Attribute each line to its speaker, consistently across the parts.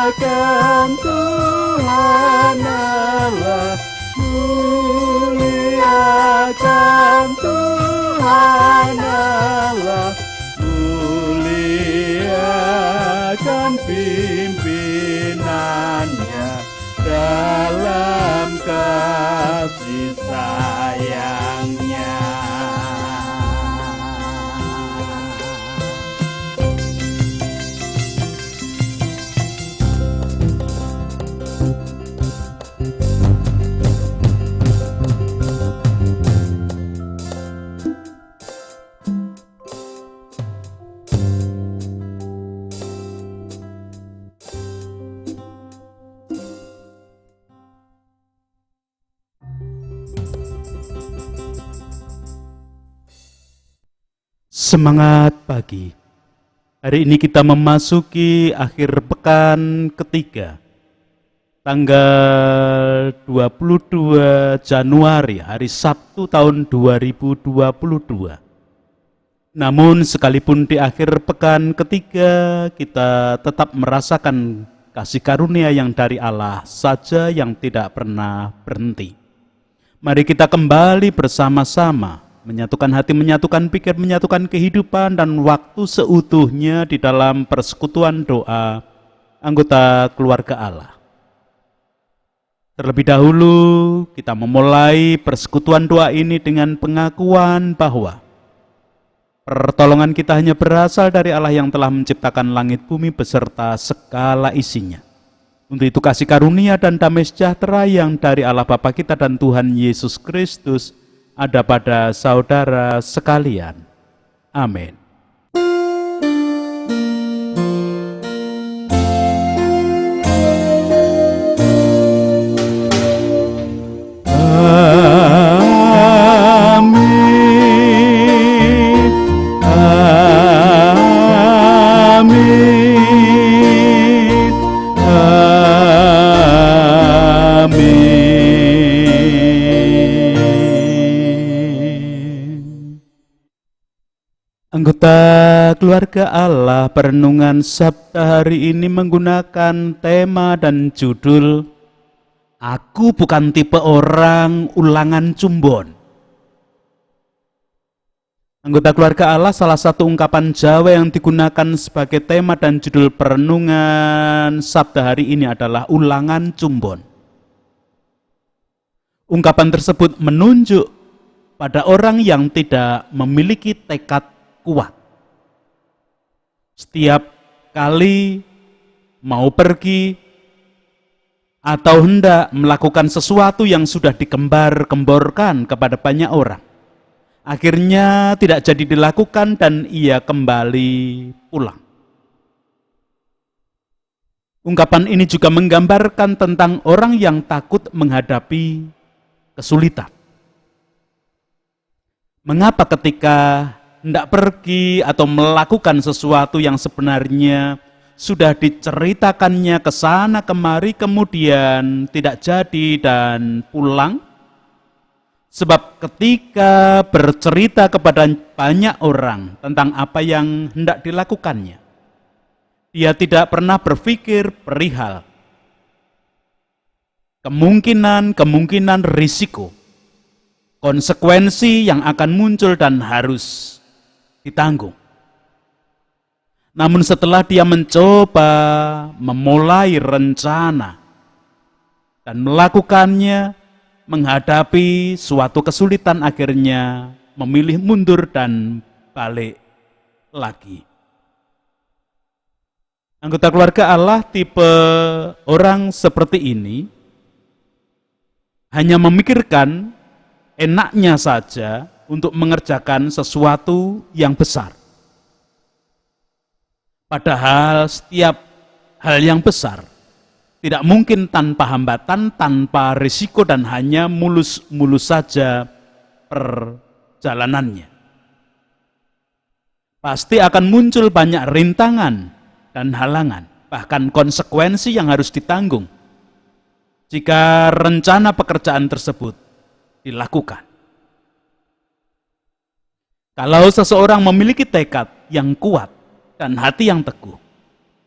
Speaker 1: Muliakan Tuhan Allah, muliakan Tuhan Allah, muliakan pimpinannya dalam kasih sayangnya.
Speaker 2: Semangat pagi. Hari ini kita memasuki akhir pekan ketiga. Tanggal 22 Januari, hari Sabtu tahun 2022. Namun sekalipun di akhir pekan ketiga, kita tetap merasakan kasih karunia yang dari Allah saja yang tidak pernah berhenti. Mari kita kembali bersama-sama menyatukan hati, menyatukan pikir, menyatukan kehidupan dan waktu seutuhnya di dalam persekutuan doa anggota keluarga Allah. Terlebih dahulu kita memulai persekutuan doa ini dengan pengakuan bahwa pertolongan kita hanya berasal dari Allah yang telah menciptakan langit bumi beserta segala isinya. Untuk itu kasih karunia dan damai sejahtera yang dari Allah Bapa kita dan Tuhan Yesus Kristus ada pada saudara sekalian. Amin. Anggota keluarga Allah, perenungan Sabda hari ini menggunakan tema dan judul Aku bukan tipe orang ulangan cumbon. Anggota keluarga Allah, salah satu ungkapan Jawa yang digunakan sebagai tema dan judul perenungan Sabda hari ini adalah ulangan cumbon. Ungkapan tersebut menunjuk pada orang yang tidak memiliki tekad kuat. Setiap kali mau pergi atau hendak melakukan sesuatu yang sudah digembar-gemborkan kepada banyak orang, akhirnya tidak jadi dilakukan dan ia kembali pulang. Ungkapan ini juga menggambarkan tentang orang yang takut menghadapi kesulitan. Mengapa ketika hendak pergi atau melakukan sesuatu yang sebenarnya sudah diceritakannya ke sana kemari, kemudian tidak jadi dan pulang? Sebab ketika bercerita kepada banyak orang tentang apa yang hendak dilakukannya, dia tidak pernah berpikir perihal kemungkinan risiko, konsekuensi yang akan muncul dan harus ditanggung. Namun setelah dia mencoba memulai rencana dan melakukannya, menghadapi suatu kesulitan, akhirnya memilih mundur dan balik lagi. Anggota keluarga Allah, tipe orang seperti ini hanya memikirkan enaknya saja untuk mengerjakan sesuatu yang besar. Padahal setiap hal yang besar tidak mungkin tanpa hambatan, tanpa risiko, dan hanya mulus-mulus saja perjalanannya. Pasti akan muncul banyak rintangan dan halangan, bahkan konsekuensi yang harus ditanggung jika rencana pekerjaan tersebut dilakukan. Kalau seseorang memiliki tekad yang kuat dan hati yang teguh,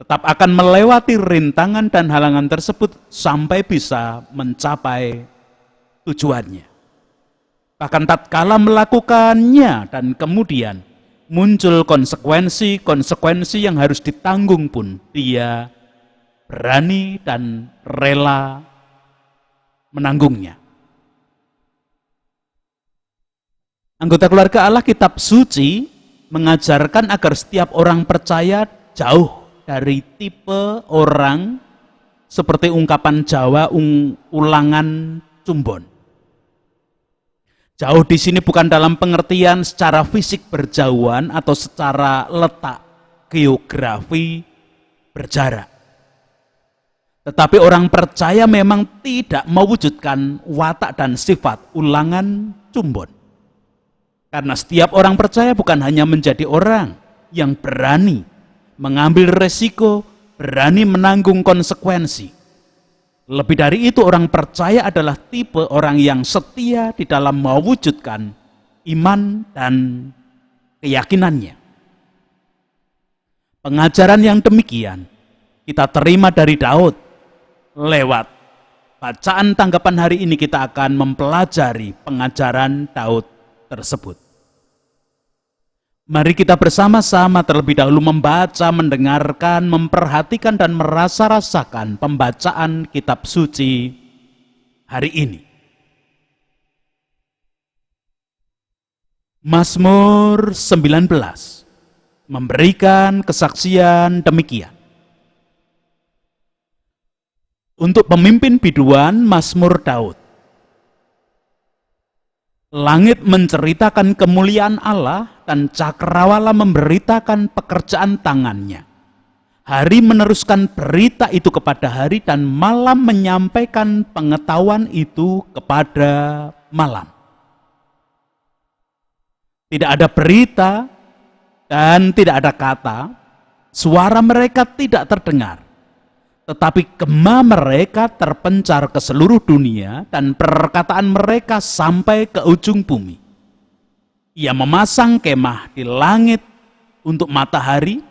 Speaker 2: tetap akan melewati rintangan dan halangan tersebut sampai bisa mencapai tujuannya. Bahkan tatkala melakukannya dan kemudian muncul konsekuensi yang harus ditanggung pun, dia berani dan rela menanggungnya. Anggota keluarga Allah, kitab suci mengajarkan agar setiap orang percaya jauh dari tipe orang seperti ungkapan Jawa ulangan cumbon. Jauh di sini bukan dalam pengertian secara fisik berjauhan atau secara letak geografi berjarak. Tetapi orang percaya memang tidak mewujudkan watak dan sifat ulangan cumbon. Karena setiap orang percaya bukan hanya menjadi orang yang berani mengambil resiko, berani menanggung konsekuensi. Lebih dari itu, orang percaya adalah tipe orang yang setia di dalam mewujudkan iman dan keyakinannya. Pengajaran yang demikian kita terima dari Daud. Lewat bacaan tanggapan hari ini kita akan mempelajari pengajaran Daud tersebut. Mari kita bersama-sama terlebih dahulu membaca, mendengarkan, memperhatikan dan merasa-rasakan pembacaan kitab suci hari ini. Mazmur 19 memberikan kesaksian demikian. Untuk pemimpin biduan, Mazmur Daud. Langit menceritakan kemuliaan Allah dan cakrawala memberitakan pekerjaan tangannya. Hari meneruskan berita itu kepada hari dan malam menyampaikan pengetahuan itu kepada malam. Tidak ada berita dan tidak ada kata, suara mereka tidak terdengar. Tetapi gema mereka terpencar ke seluruh dunia dan perkataan mereka sampai ke ujung bumi. Ia memasang kemah di langit untuk matahari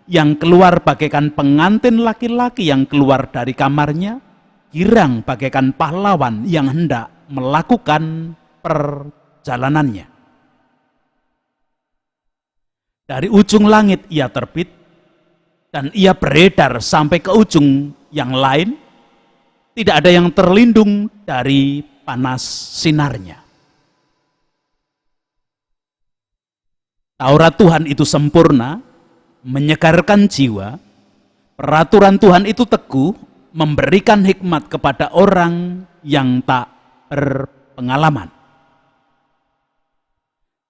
Speaker 2: yang keluar bagaikan pengantin laki-laki yang keluar dari kamarnya, girang bagaikan pahlawan yang hendak melakukan perjalanannya. Dari ujung langit ia terbit, dan ia beredar sampai ke ujung yang lain, tidak ada yang terlindung dari panas sinarnya. Taurat Tuhan itu sempurna, menyegarkan jiwa, peraturan Tuhan itu teguh, memberikan hikmat kepada orang yang tak berpengalaman.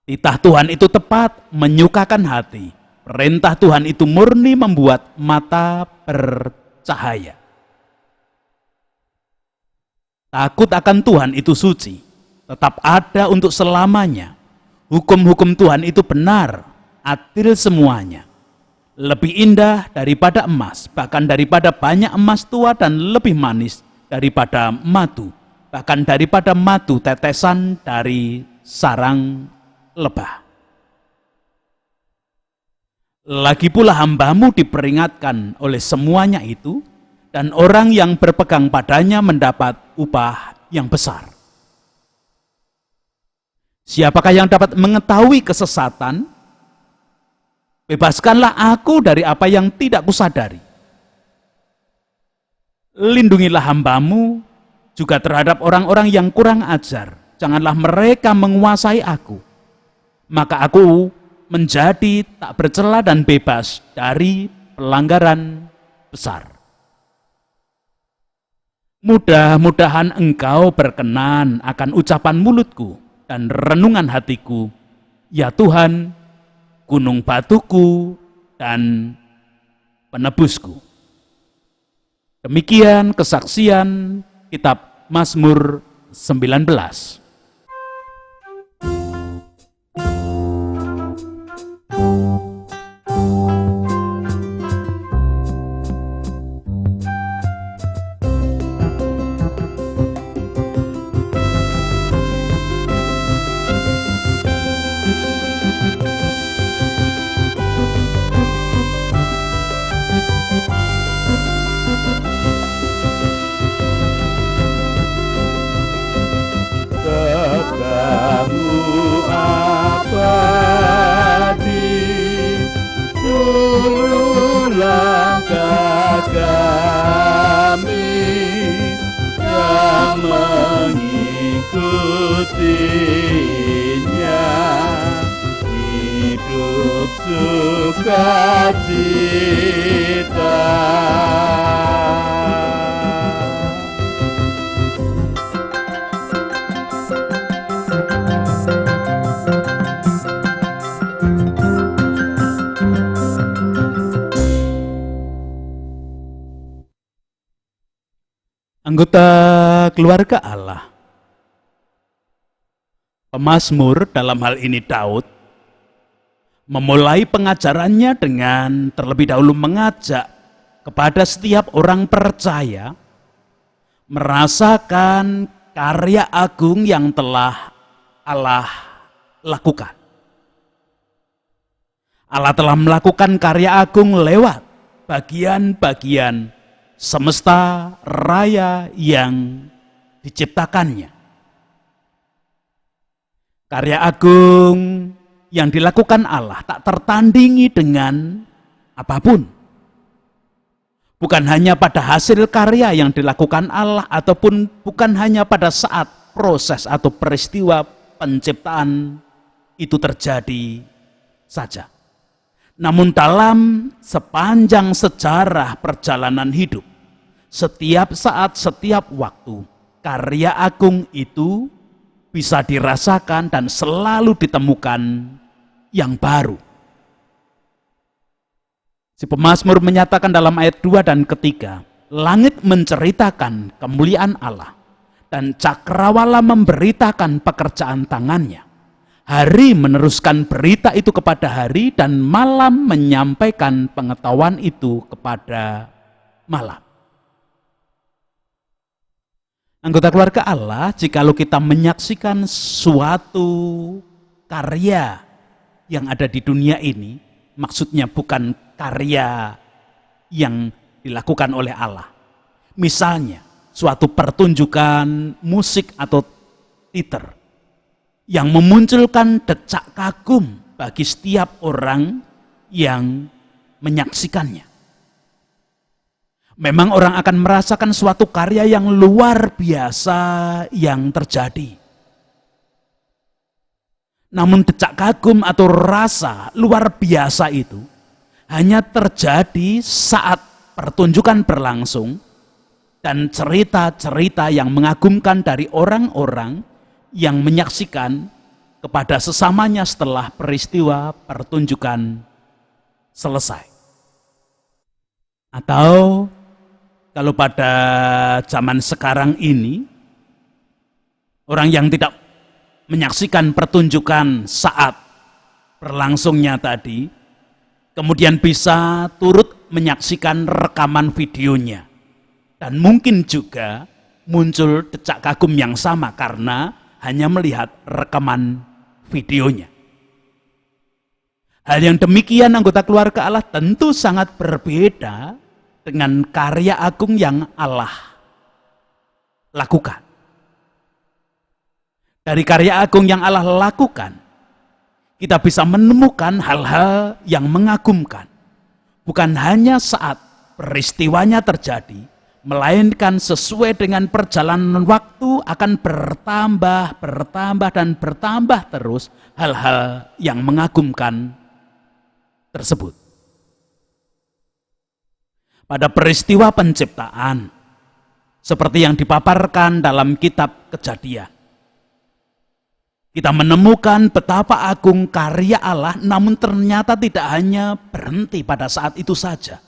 Speaker 2: Titah Tuhan itu tepat, menyukakan hati. Perintah Tuhan itu murni, membuat mata bercahaya. Takut akan Tuhan itu suci, tetap ada untuk selamanya. Hukum-hukum Tuhan itu benar, adil semuanya. Lebih indah daripada emas, bahkan daripada banyak emas tua, dan lebih manis daripada madu, bahkan daripada madu tetesan dari sarang lebah. Lagi pula hambamu diperingatkan oleh semuanya itu, dan orang yang berpegang padanya mendapat upah yang besar. Siapakah yang dapat mengetahui kesesatan? Bebaskanlah aku dari apa yang tidak kusadari. Lindungilah hambamu juga terhadap orang-orang yang kurang ajar. Janganlah mereka menguasai aku. Maka aku menjadi tak bercela dan bebas dari pelanggaran besar. Mudah-mudahan engkau berkenan akan ucapan mulutku dan renungan hatiku, ya Tuhan, gunung batuku dan penebusku. Demikian kesaksian kitab Mazmur 19.
Speaker 1: sukacita.
Speaker 2: Anggota keluarga Allah, pemazmur dalam hal ini Daud, memulai pengajarannya dengan terlebih dahulu mengajak kepada setiap orang percaya merasakan karya agung yang telah Allah lakukan. Allah telah melakukan karya agung lewat bagian-bagian semesta raya yang diciptakannya. Karya agung yang dilakukan Allah tak tertandingi dengan apapun. Bukan hanya pada hasil karya yang dilakukan Allah, ataupun bukan hanya pada saat proses atau peristiwa penciptaan itu terjadi saja. Namun dalam sepanjang sejarah perjalanan hidup, setiap saat, setiap waktu, karya agung itu bisa dirasakan dan selalu ditemukan yang baru. Si pemazmur menyatakan dalam ayat 2 dan ketiga, langit menceritakan kemuliaan Allah dan cakrawala memberitakan pekerjaan tangannya. Hari meneruskan berita itu kepada hari dan malam menyampaikan pengetahuan itu kepada malam. Anggota keluarga Allah, jikalau kita menyaksikan suatu karya yang ada di dunia ini, maksudnya bukan karya yang dilakukan oleh Allah. Misalnya, suatu pertunjukan musik atau teater yang memunculkan decak kagum bagi setiap orang yang menyaksikannya. Memang orang akan merasakan suatu karya yang luar biasa yang terjadi. Namun decak kagum atau rasa luar biasa itu hanya terjadi saat pertunjukan berlangsung dan cerita-cerita yang mengagumkan dari orang-orang yang menyaksikan kepada sesamanya setelah peristiwa pertunjukan selesai. Atau kalau pada zaman sekarang ini, orang yang tidak menyaksikan pertunjukan saat berlangsungnya tadi, kemudian bisa turut menyaksikan rekaman videonya. Dan mungkin juga muncul decak kagum yang sama karena hanya melihat rekaman videonya. Hal yang demikian anggota keluarga Allah tentu sangat berbeda dengan karya agung yang Allah lakukan. Dari karya agung yang Allah lakukan, kita bisa menemukan hal-hal yang mengagumkan. Bukan hanya saat peristiwanya terjadi, melainkan sesuai dengan perjalanan waktu akan bertambah dan bertambah terus hal-hal yang mengagumkan tersebut. Pada peristiwa penciptaan, seperti yang dipaparkan dalam kitab Kejadian, kita menemukan betapa agung karya Allah, namun ternyata tidak hanya berhenti pada saat itu saja.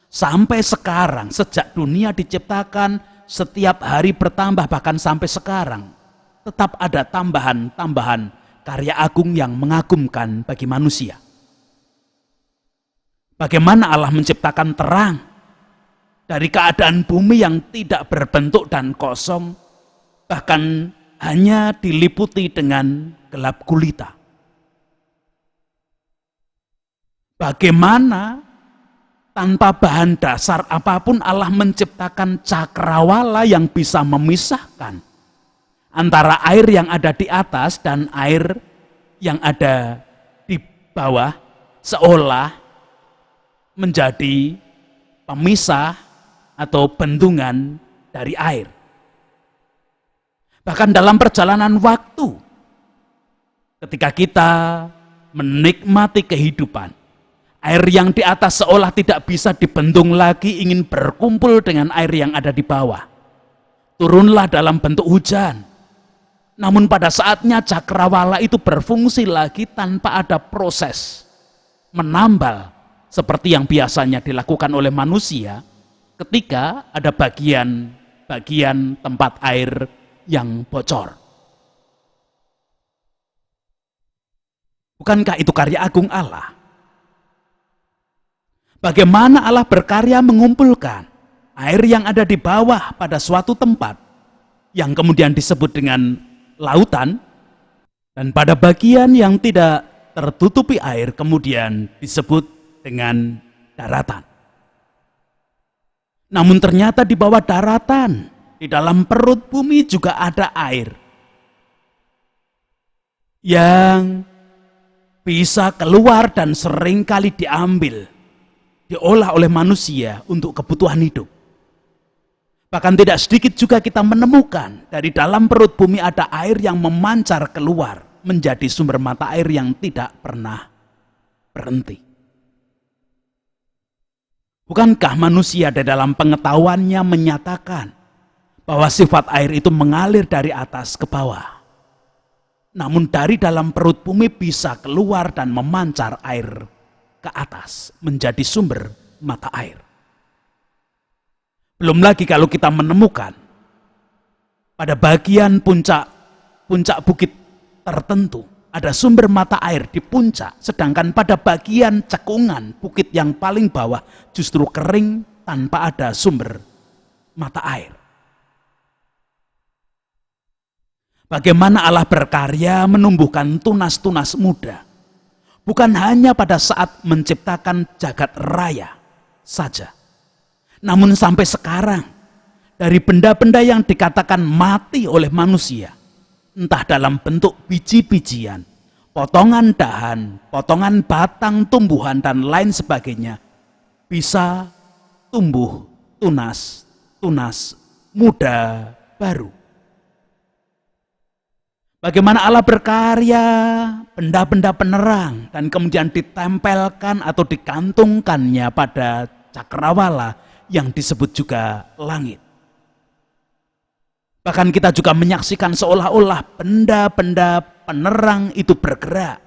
Speaker 2: Sampai sekarang, sejak dunia diciptakan, setiap hari bertambah, bahkan sampai sekarang, tetap ada tambahan-tambahan karya agung yang mengagumkan bagi manusia. Bagaimana Allah menciptakan terang dari keadaan bumi yang tidak berbentuk dan kosong, bahkan hanya diliputi dengan gelap gulita. Bagaimana tanpa bahan dasar apapun Allah menciptakan cakrawala yang bisa memisahkan antara air yang ada di atas dan air yang ada di bawah, seolah menjadi pemisah atau bendungan dari air. Bahkan dalam perjalanan waktu, ketika kita menikmati kehidupan, Air yang di atas seolah tidak bisa dibendung lagi, ingin berkumpul dengan air yang ada di bawah. Turunlah dalam bentuk hujan. Namun pada saatnya cakrawala itu berfungsi lagi tanpa ada proses menambal seperti yang biasanya dilakukan oleh manusia ketika ada bagian tempat air yang bocor. Bukankah itu karya agung Allah? Bagaimana Allah berkarya mengumpulkan air yang ada di bawah pada suatu tempat yang kemudian disebut dengan lautan, dan pada bagian yang tidak tertutupi air kemudian disebut dengan daratan. Namun ternyata di bawah daratan, di dalam perut bumi juga ada air yang bisa keluar dan seringkali diambil, diolah oleh manusia untuk kebutuhan hidup. Bahkan tidak sedikit juga kita menemukan dari dalam perut bumi ada air yang memancar keluar menjadi sumber mata air yang tidak pernah berhenti. Bukankah manusia di dalam pengetahuannya menyatakan bahwa sifat air itu mengalir dari atas ke bawah? Namun dari dalam perut bumi bisa keluar dan memancar air ke atas menjadi sumber mata air. Belum lagi kalau kita menemukan pada bagian puncak bukit tertentu ada sumber mata air di puncak, sedangkan pada bagian cekungan bukit yang paling bawah justru kering tanpa ada sumber mata air. Bagaimana Allah berkarya menumbuhkan tunas-tunas muda, bukan hanya pada saat menciptakan jagat raya saja, namun sampai sekarang dari benda-benda yang dikatakan mati oleh manusia, entah dalam bentuk biji-bijian, potongan dahan, potongan batang tumbuhan dan lain sebagainya, bisa tumbuh tunas muda baru. Bagaimana Allah berkarya benda-benda penerang dan kemudian ditempelkan atau digantungkannya pada cakrawala yang disebut juga langit. Bahkan kita juga menyaksikan seolah-olah benda-benda penerang itu bergerak.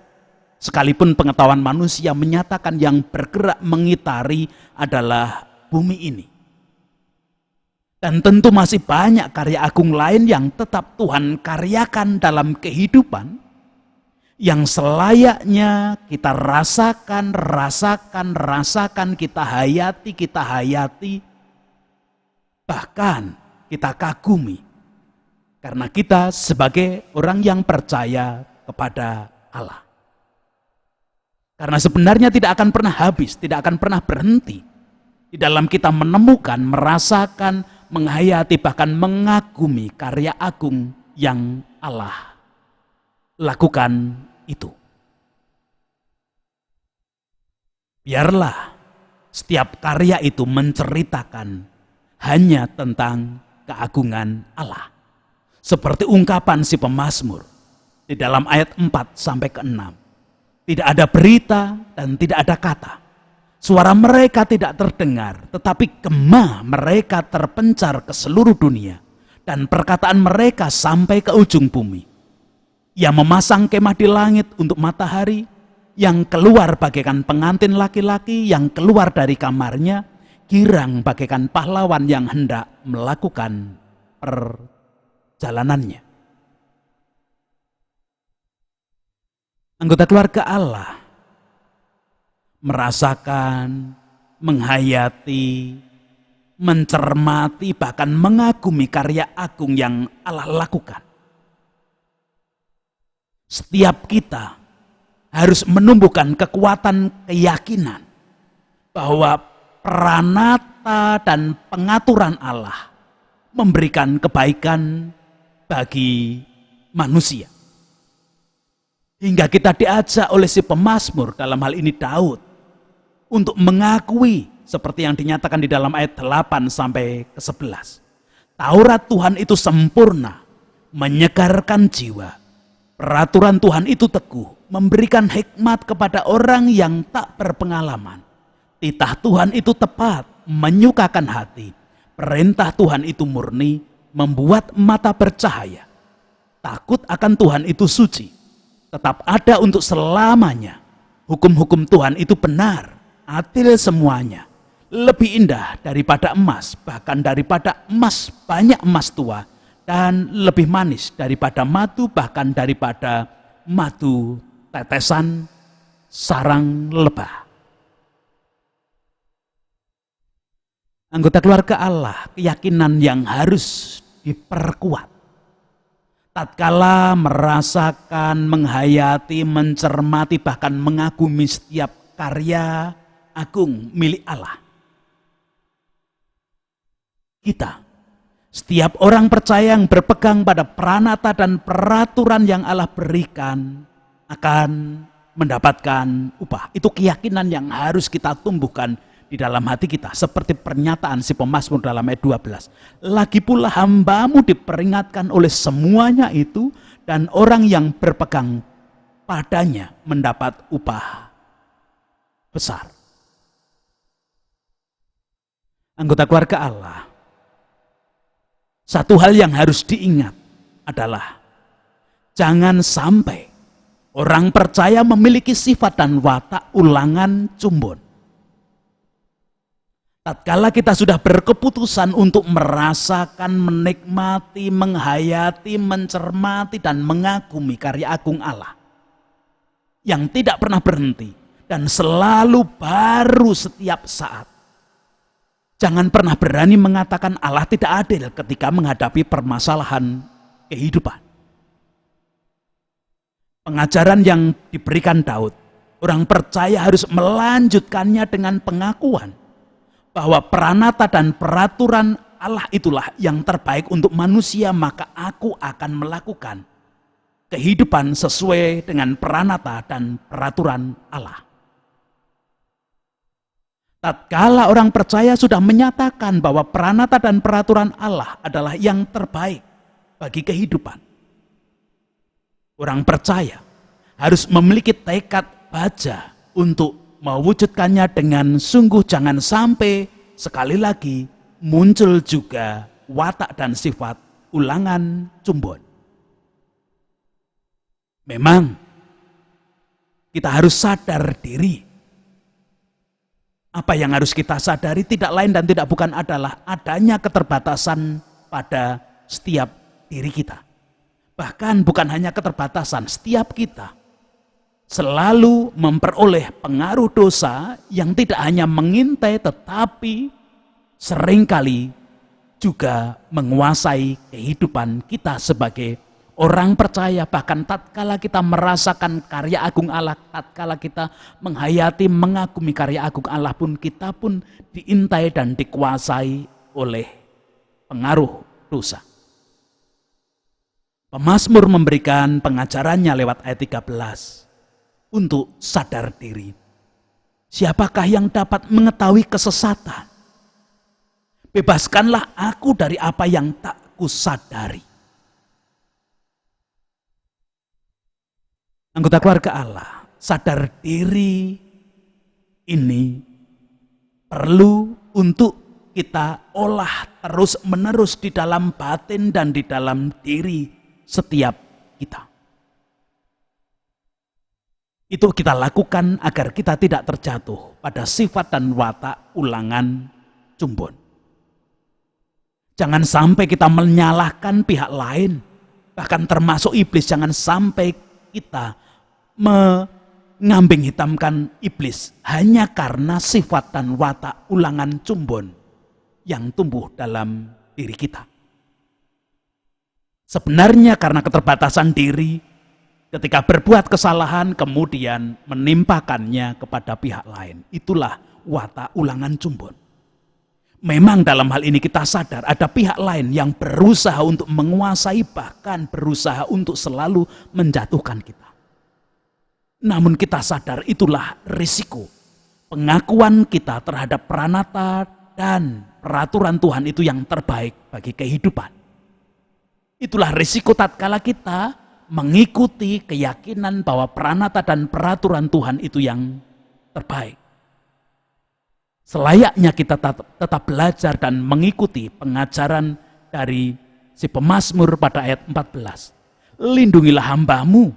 Speaker 2: Sekalipun pengetahuan manusia menyatakan yang bergerak mengitari adalah bumi ini. Dan tentu masih banyak karya agung lain yang tetap Tuhan karyakan dalam kehidupan, yang selayaknya kita rasakan, kita hayati, bahkan kita kagumi. Karena kita sebagai orang yang percaya kepada Allah. Karena sebenarnya tidak akan pernah habis, tidak akan pernah berhenti. Di dalam kita menemukan, merasakan, menghayati, bahkan mengagumi karya agung yang Allah lakukan itu. Biarlah setiap karya itu menceritakan hanya tentang keagungan Allah. Seperti ungkapan si pemazmur di dalam ayat 4 sampai ke 6. Tidak ada berita dan tidak ada kata. Suara mereka tidak terdengar, tetapi gema mereka terpencar ke seluruh dunia. Dan perkataan mereka sampai ke ujung bumi. Ia memasang kemah di langit untuk matahari, yang keluar bagaikan pengantin laki-laki yang keluar dari kamarnya, girang bagaikan pahlawan yang hendak melakukan perjalanannya. Anggota keluarga Allah merasakan, menghayati, mencermati, bahkan mengagumi karya agung yang Allah lakukan. Setiap kita harus menumbuhkan kekuatan keyakinan bahwa pranata dan pengaturan Allah memberikan kebaikan bagi manusia. Hingga kita diajak oleh si pemazmur, dalam hal ini Daud, untuk mengakui seperti yang dinyatakan di dalam ayat 8 sampai ke 11. Taurat Tuhan itu sempurna, menyegarkan jiwa, Peraturan Tuhan itu teguh, memberikan hikmat kepada orang yang tak berpengalaman. Titah Tuhan itu tepat, menyukakan hati. Perintah Tuhan itu murni, membuat mata bercahaya. Takut akan Tuhan itu suci, tetap ada untuk selamanya. Hukum-hukum Tuhan itu benar, adil semuanya. Lebih indah daripada emas, bahkan daripada emas banyak emas tua. Dan lebih manis daripada madu, bahkan daripada madu tetesan sarang lebah. Anggota keluarga Allah, keyakinan yang harus diperkuat. Tatkala merasakan, menghayati, mencermati, bahkan mengagumi setiap karya agung milik Allah. Kita, setiap orang percaya yang berpegang pada pranata dan peraturan yang Allah berikan akan mendapatkan upah. Itu keyakinan yang harus kita tumbuhkan di dalam hati kita. Seperti pernyataan si pemazmur dalam ayat 12. Lagi pula hambamu diperingatkan oleh semuanya itu, dan orang yang berpegang padanya mendapat upah besar. Anggota keluarga Allah, satu hal yang harus diingat adalah jangan sampai orang percaya memiliki sifat dan watak ulangan cumbun. Tatkala kita sudah berkeputusan untuk merasakan, menikmati, menghayati, mencermati, dan mengagumi karya agung Allah yang tidak pernah berhenti dan selalu baru setiap saat, jangan pernah berani mengatakan Allah tidak adil ketika menghadapi permasalahan kehidupan. Pengajaran yang diberikan Daud, orang percaya harus melanjutkannya dengan pengakuan bahwa pranata dan peraturan Allah itulah yang terbaik untuk manusia, maka aku akan melakukan kehidupan sesuai dengan pranata dan peraturan Allah. Tatkala orang percaya sudah menyatakan bahwa pranata dan peraturan Allah adalah yang terbaik bagi kehidupan, orang percaya harus memiliki tekad baja untuk mewujudkannya dengan sungguh. Jangan sampai sekali lagi muncul juga watak dan sifat ulangan cumbun. Memang kita harus sadar diri. Apa yang harus kita sadari tidak lain dan tidak bukan adalah adanya keterbatasan pada setiap diri kita. Bahkan bukan hanya keterbatasan, setiap kita selalu memperoleh pengaruh dosa yang tidak hanya mengintai tetapi seringkali juga menguasai kehidupan kita sebagai orang percaya. Bahkan tatkala kita merasakan karya agung Allah, tatkala kita menghayati, mengagumi karya agung Allah pun, kita pun diintai dan dikuasai oleh pengaruh dosa. Pemazmur memberikan pengajarannya lewat ayat 13 untuk sadar diri. Siapakah yang dapat mengetahui kesesatan? Bebaskanlah aku dari apa yang tak kusadari. Anggota keluarga Allah, sadar diri ini perlu untuk kita olah terus menerus di dalam batin dan di dalam diri setiap kita. Itu kita lakukan agar kita tidak terjatuh pada sifat dan watak ulangan cumbun. Jangan sampai kita menyalahkan pihak lain, bahkan termasuk iblis. Jangan sampai kita mengambing hitamkan iblis hanya karena sifat dan watak ulangan cumbun yang tumbuh dalam diri kita. Sebenarnya karena keterbatasan diri, ketika berbuat kesalahan kemudian menimpakannya kepada pihak lain. Itulah watak ulangan cumbun. Memang dalam hal ini kita sadar ada pihak lain yang berusaha untuk menguasai, bahkan berusaha untuk selalu menjatuhkan kita. Namun kita sadar itulah risiko pengakuan kita terhadap pranata dan peraturan Tuhan itu yang terbaik bagi kehidupan. Itulah risiko tatkala kita mengikuti keyakinan bahwa pranata dan peraturan Tuhan itu yang terbaik. Selayaknya kita tetap belajar dan mengikuti pengajaran dari si pemazmur pada ayat 14. Lindungilah hamba-Mu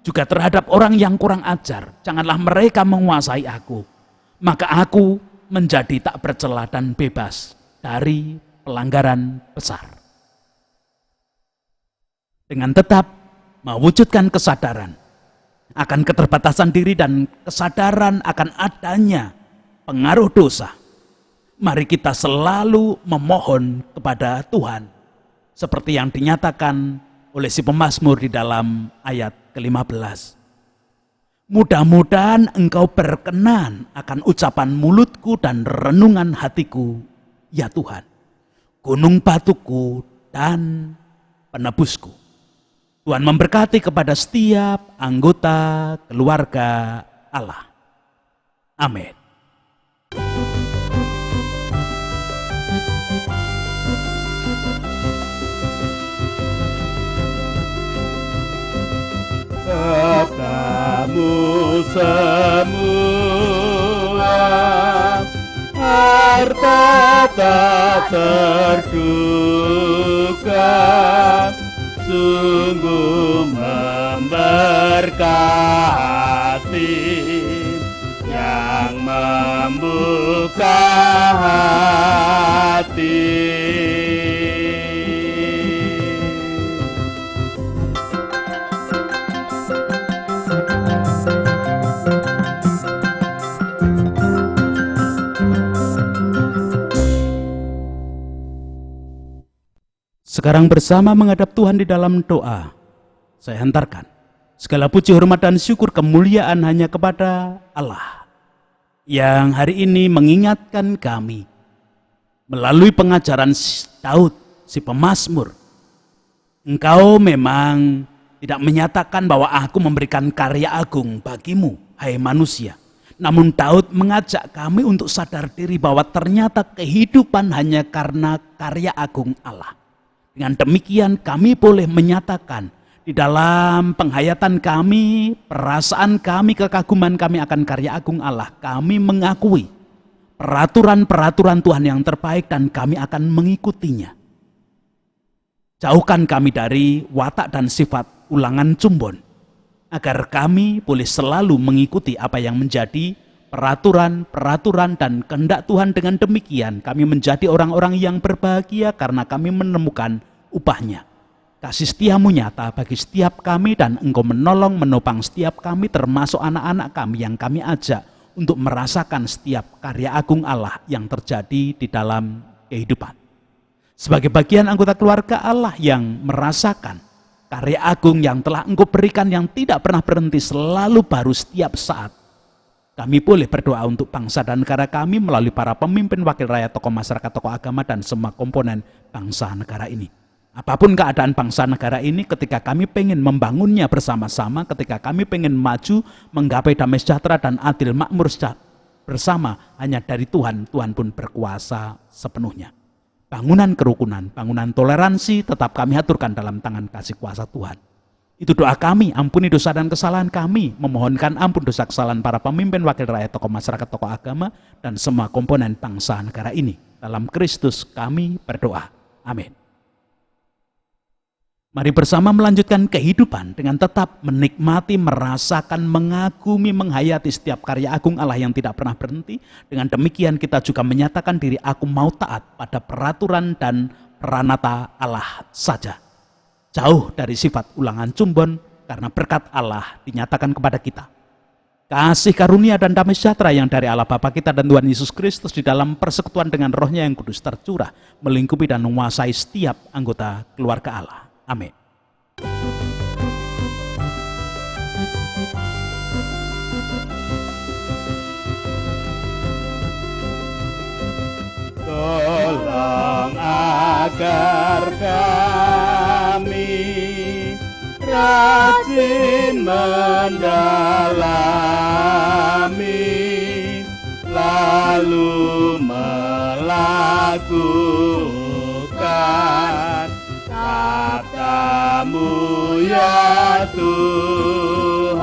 Speaker 2: juga terhadap orang yang kurang ajar. Janganlah mereka menguasai aku. Maka aku menjadi tak bercela dan bebas dari pelanggaran besar. Dengan tetap mewujudkan kesadaran akan keterbatasan diri dan kesadaran akan adanya pengaruh dosa, mari kita selalu memohon kepada Tuhan seperti yang dinyatakan oleh si pemazmur di dalam ayat ke-15. Mudah-mudahan Engkau berkenan akan ucapan mulutku dan renungan hatiku, ya Tuhan, gunung batuku dan penebusku. Tuhan memberkati kepada setiap anggota keluarga Allah. Amin.
Speaker 1: Katamu semua harta tak terduga, sungguh memberkati yang membuka hati.
Speaker 2: Sekarang bersama menghadap Tuhan di dalam doa, saya hantarkan segala puji, hormat, dan syukur kemuliaan hanya kepada Allah yang hari ini mengingatkan kami melalui pengajaran Daud, si pemazmur. Engkau memang tidak menyatakan bahwa aku memberikan karya agung bagimu, hai manusia. Namun Daud mengajak kami untuk sadar diri bahwa ternyata kehidupan hanya karena karya agung Allah. Dengan demikian kami boleh menyatakan di dalam penghayatan kami, perasaan kami, kekaguman kami akan karya agung Allah. Kami mengakui peraturan-peraturan Tuhan yang terbaik dan kami akan mengikutinya. Jauhkan kami dari watak dan sifat ulangan cumbon, agar kami boleh selalu mengikuti apa yang menjadi peraturan-peraturan dan kehendak Tuhan. Dengan demikian kami menjadi orang-orang yang berbahagia karena kami menemukan upahnya. Kasih setiamu nyata bagi setiap kami dan Engkau menolong menopang setiap kami, termasuk anak-anak kami yang kami ajak untuk merasakan setiap karya agung Allah yang terjadi di dalam kehidupan. Sebagai bagian anggota keluarga Allah yang merasakan karya agung yang telah Engkau berikan yang tidak pernah berhenti, selalu baru setiap saat, kami boleh berdoa untuk bangsa dan negara kami melalui para pemimpin, wakil rakyat, tokoh masyarakat, tokoh agama, dan semua komponen bangsa negara ini. Apapun keadaan bangsa negara ini, ketika kami pengen membangunnya bersama-sama, ketika kami pengen maju, menggapai damai sejahtera dan adil makmur bersama, hanya dari Tuhan, Tuhan pun berkuasa sepenuhnya. Bangunan kerukunan, bangunan toleransi tetap kami aturkan dalam tangan kasih kuasa Tuhan. Itu doa kami, ampuni dosa dan kesalahan kami, memohonkan ampun dosa kesalahan para pemimpin, wakil rakyat, tokoh masyarakat, tokoh agama, dan semua komponen bangsa negara ini. Dalam Kristus kami berdoa. Amin. Mari bersama melanjutkan kehidupan dengan tetap menikmati, merasakan, mengagumi, menghayati setiap karya agung Allah yang tidak pernah berhenti. Dengan demikian kita juga menyatakan diri, aku mau taat pada peraturan dan peranata Allah saja. Jauh dari sifat ulangan cumbon, karena berkat Allah dinyatakan kepada kita. Kasih karunia dan damai sejahtera yang dari Allah Bapa kita dan Tuhan Yesus Kristus di dalam persekutuan dengan Roh-Nya yang kudus tercurah, melingkupi dan menguasai setiap anggota keluarga Allah. Amin.
Speaker 1: Tolong agar kami rajin mendalami, lalu melakukan kata ya Tuhan.